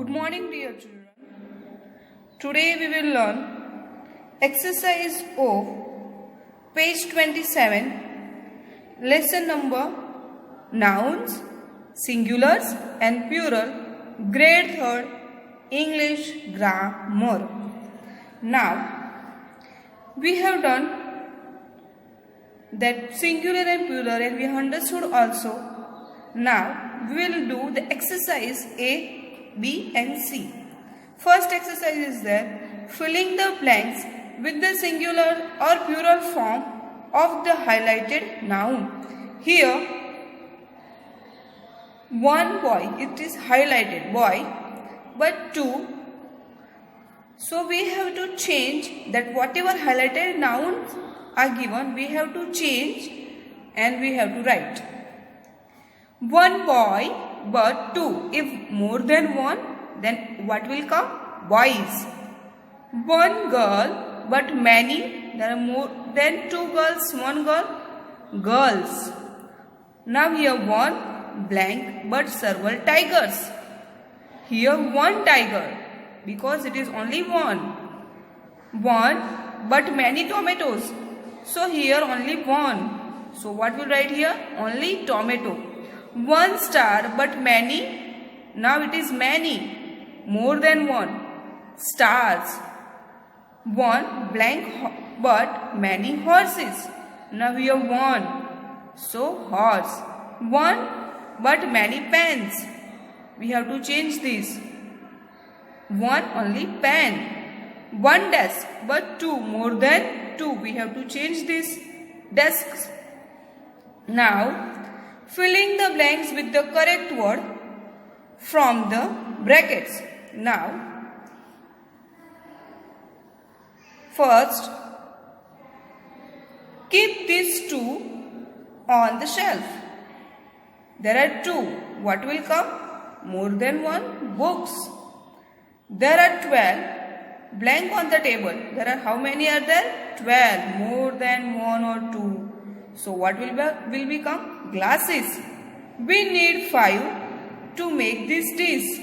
Good morning, dear children. Today we will learn exercise of page 27, lesson number nouns, singulars and plural, grade 3rd, English grammar. Now we have done that singular and plural and we understood also. Now we will do the exercise A, B and C. First exercise is there, filling the blanks with the singular or plural form of the highlighted noun. Here one boy, it is highlighted boy, but two. So we have to change that whatever highlighted nouns are given, we have to change and we have to write. One boy but two. If more than one, then what will come? Boys. One girl but many. There are more than two girls, one girl, girls. Now here one blank but several tigers. Here one tiger because it is only one. One but many tomatoes. So here only one. So what will write here? Only tomato. One star but many. Now it is many. More than one. Stars. One blank but many horses. Now here one. So horse. One but many pens. We have to change this. One only pen. One desk but two. More than two. We have to change this. Desks. Now filling the blanks with the correct word from the brackets. Now, first, keep these two on the shelf. There are two. What will come? More than one. Books. There are 12. Blank on the table. There are how many are there? 12. More than one or two. So what will become? Glasses. We need 5 to make this dish.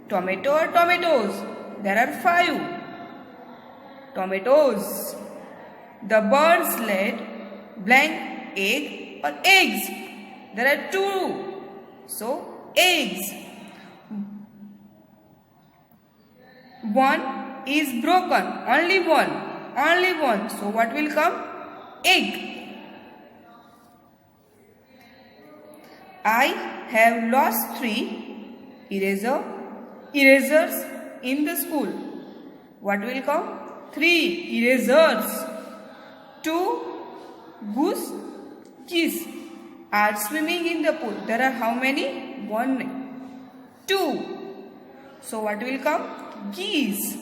Tomato or tomatoes? There are 5. Tomatoes. The birds laid blank egg or eggs. There are 2. So eggs. One is broken. Only one. Only one. So what will come? Egg. I have lost 3 erasers in the school. What will come? 3 erasers. 2 geese are swimming in the pool. There are how many? 1, 2. So what will come? Geese.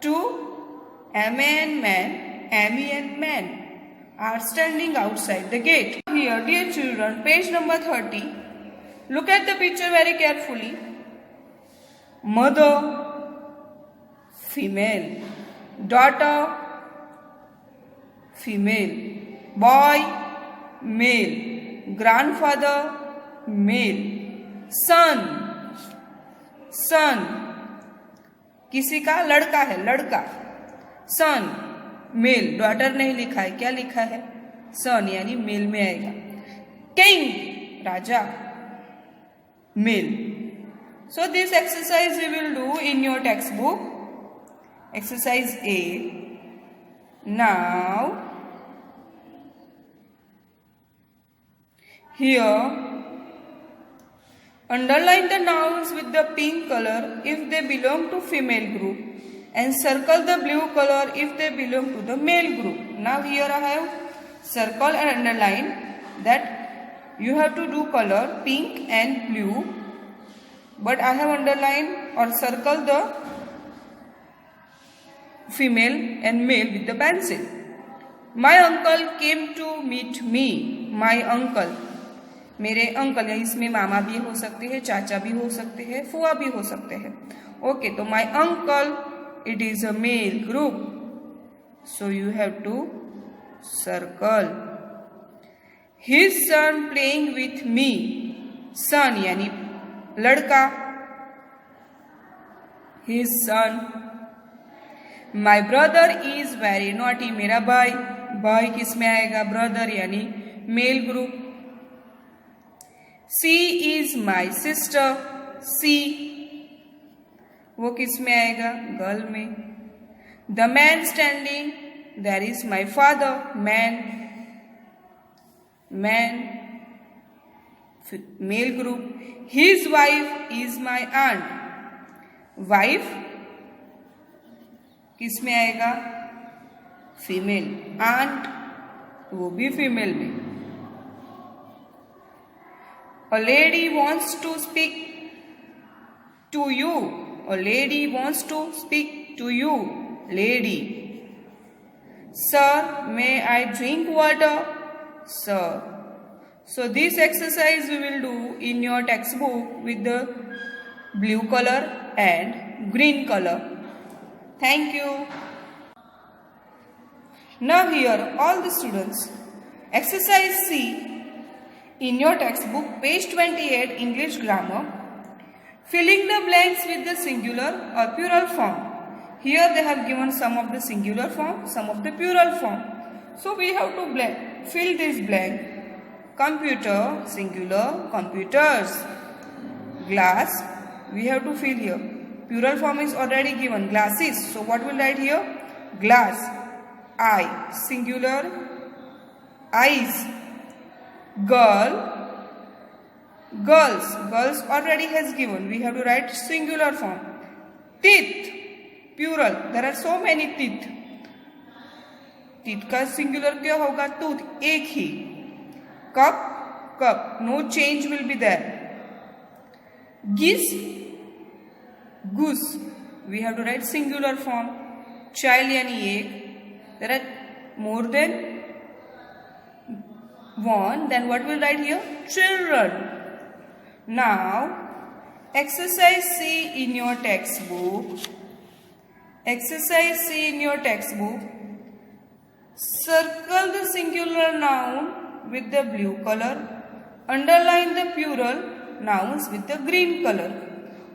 2 Amy and man are standing outside the gate. Here, dear children, page number 30. Look at the picture very carefully. Mother, female. Daughter, female. Boy, male. Grandfather, male. Son, किसी का लड़का है, लड़का. Son, mail. Daughter नहीं लिखा है, क्या लिखा है? सन, यानी मेल में आएगा. किंग, राजा, male. So this exercise we will do in your textbook. Exercise A. Now here underline the nouns with the pink color if they belong to female group, and circle the blue color if they belong to the male group. Now here I have circle and underline that you have to do color pink and blue, but I have underlined or circle the female and male with the pencil. My uncle came to meet me. My uncle, मेरे uncle, इसमें मामा भी हो सकते हैं, चाचा भी हो सकते हैं, फुआ भी हो सकते हैं. ओके, तो my uncle, it is a male group. So you have to circle. His son playing with me. Son यानी लड़का. his son. My brother is very naughty. मेरा भाई, भाई किस में आएगा? ब्रदर यानी male group. She is my sister. She वो किस में आएगा? गर्ल में. The man standing, there is my father. Man, man male group. His wife is my aunt. Wife किस में आएगा? फीमेल. आंट वो भी फीमेल में. A lady wants to speak to you. A lady wants to speak to you. Lady. Sir, may I drink water? Sir. So this exercise we will do in your textbook with the blue color and green color. Thank you. Now here all the students, exercise C in your textbook, page 28, English grammar, filling the blanks with the singular or plural form. Here they have given some of the singular form, some of the plural form. So we have to fill this blank. Computer, singular, computers. Glass, we have to fill here. Plural form is already given, glasses. So what will write here? Glass. Eye, singular, eyes. Girl, girls. Girls already has given. We have to write singular form. Teeth, plural. There are so many teeth. Teeth का singular क्या होगा? Tooth, एक ही. Cup, cup. No change will be there. Geese, goose. We have to write singular form. Child यानी एक. There are more than one. Then what will write here? Children. Now, exercise C in your textbook. Exercise C in your textbook. Circle the singular noun with the blue color. Underline the plural nouns with the green color.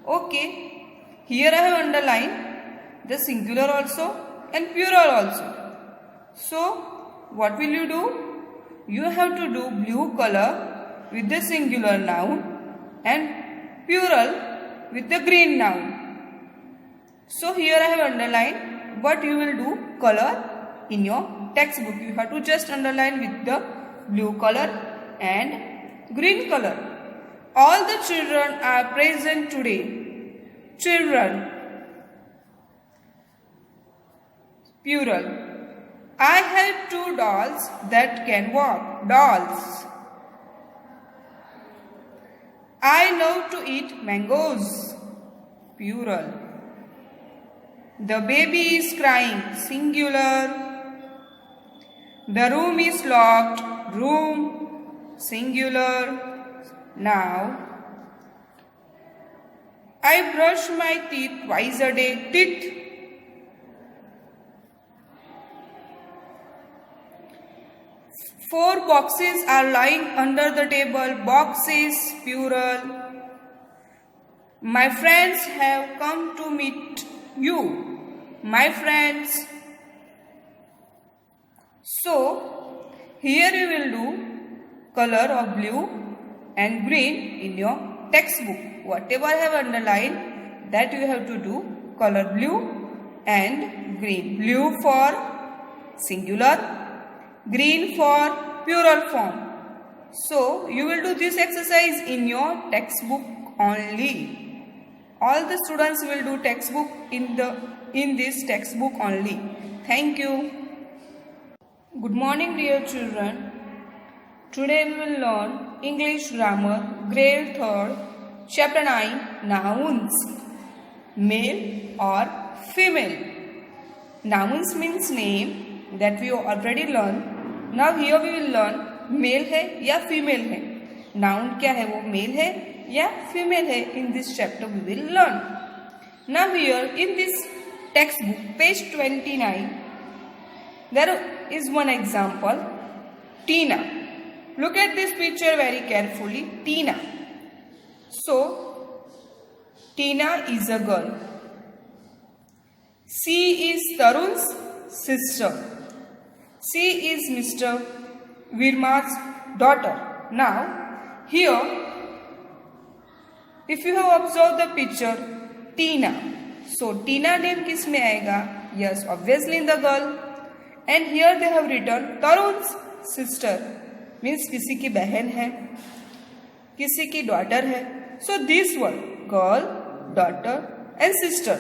Okay. Here I have underlined the singular also and plural also. So, what will you do? You have to do blue color with the singular noun and plural with the green noun. So, here I have underlined what you will do color in your textbook. You have to just underline with the blue color and green color. All the children are present today. Children. Plural. I have 2 dolls that can walk. Dolls. I love to eat mangoes. Plural. The baby is crying. Singular. The room is locked. Room. Singular. Now, I brush my teeth twice a day. Teeth. Four boxes are lying under the table. Boxes, plural. My friends have come to meet you. My friends. So, here you will do color of blue and green in your textbook. Whatever I have underlined, that you have to do color blue and green. Blue for singular, green for plural form. So, you will do this exercise in your textbook only. All the students will do textbook in this textbook only. Thank you. Good morning, dear children. Today we will learn English grammar, grade 3rd, chapter 9, nouns. Male or female. Nouns means name that we already learned. Now here we will learn male है या female है. Noun क्या है, वो male है या female है. In this chapter we will learn. Now here in this textbook, page 29, there is one example. Tina. Look at this picture very carefully. Tina. So, Tina is a girl. She is Tarun's sister. She is Mr. Virma's daughter. Now, here, if you have observed the picture, Tina. So, Tina name किस में आएगा? Yes, obviously in the girl. And here they have written Tarun's sister. Means किसी की बहन है, किसी की daughter है. So, this word, girl, daughter and sister.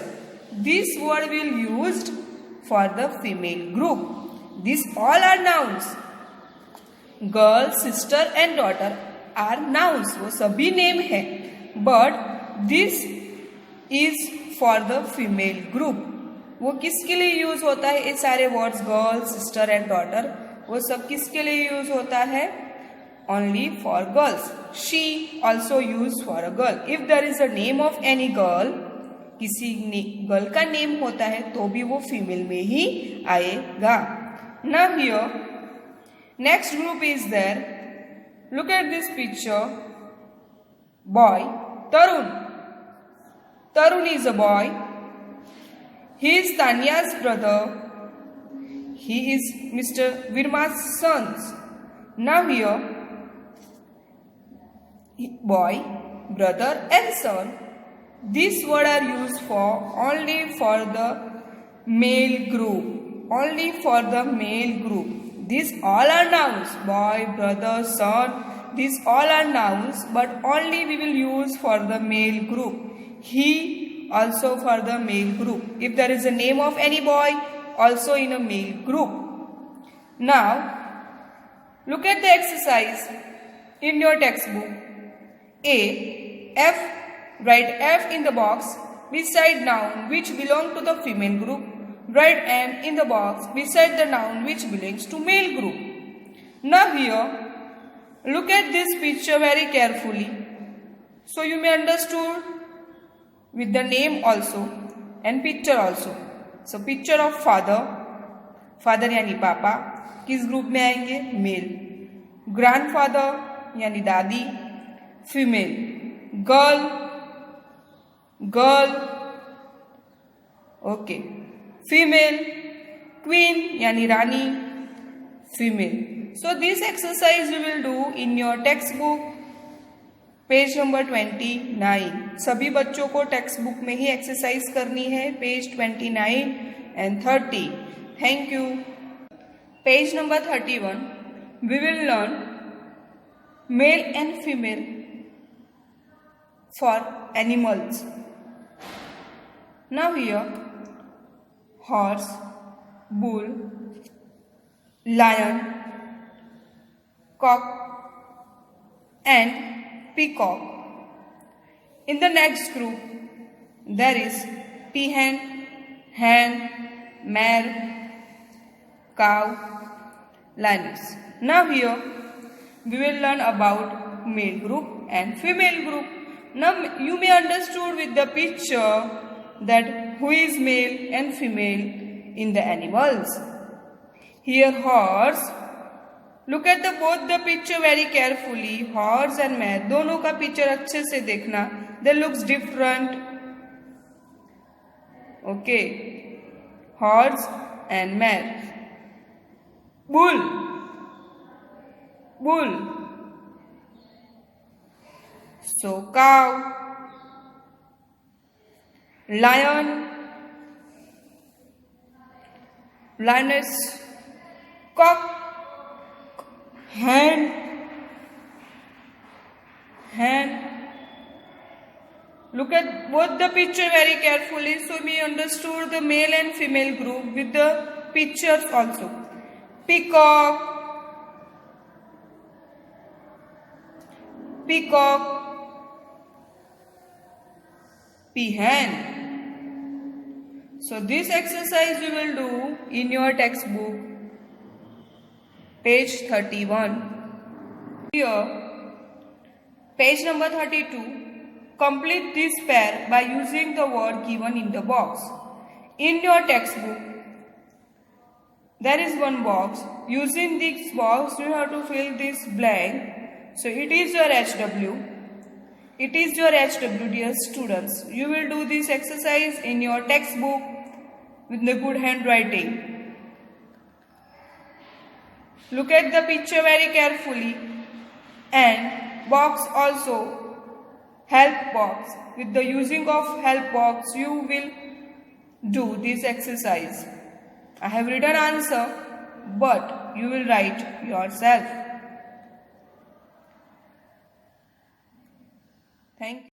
This word will used for the female group. These all are nouns. Girl, sister and daughter are nouns. वो सभी name है. But this is for the female group. वो किसके लिए use होता है? ये सारे words girl, sister and daughter, वो सब किसके लिए यूज होता है? Only for girls. She also use for a girl. If there is a name of any girl, किसी गर्ल का नेम होता है तो भी वो फीमेल में ही आएगा. Now here next group is there. Look at this picture. Boy Tarun. Tarun is a boy. He is Tanya's brother. He is Mr. Virma's son. Now here, boy, brother and son. These words are used for only for the male group. Only for the male group. These all are nouns. Boy, brother, son. These all are nouns, but only we will use for the male group. He also for the male group. If there is a name of any boy, also in a male group. Now, look at the exercise in your textbook. A, F, write F in the box beside noun which belong to the female group. Write M in the box beside the noun which belongs to male group. Now here, look at this picture very carefully. So you may understood with the name also and picture also. So picture of father. Father यानी पापा. किस group में आएंगे? Mail. Grandfather यानी दादी. Female. Girl. Girl. Okay. Female. Queen यानी रानी. Female. So this exercise you will do in your textbook, page number 29. सभी बच्चों को टेक्स्ट बुक में ही एक्सरसाइज करनी है, page 29 and 30. Thank you. Page number 31. We will learn male and female for animals. Now here, horse, bull, lion, cock and peacock. In the next group, there is peahen, hen, mare, cow, lioness. Now here, we will learn about male group and female group. Now you may understood with the picture that who is male and female in the animals. Here horse. Look at the both the picture very carefully. Horse and mare. दोनों का picture अच्छे से देखना. They looks different. Okay. Horse and mare. Bull. Bull. So cow. Lion. Lioness. Cock. Hen. Look at both the picture very carefully. So we understood the male and female group with the pictures also. Peacock. Peacock. Peahen. So this exercise you will do in your textbook, page 31. Here, page number 32. Complete this pair by using the word given in the box. In your textbook, there is one box. Using this box, you have to fill this blank. So it is your HW. It is your HW, dear students. You will do this exercise in your textbook, with the good handwriting. Look at the picture very carefully, and box also, help box. With the using of help box, you will do this exercise. I have written answer, but you will write yourself. Thank you.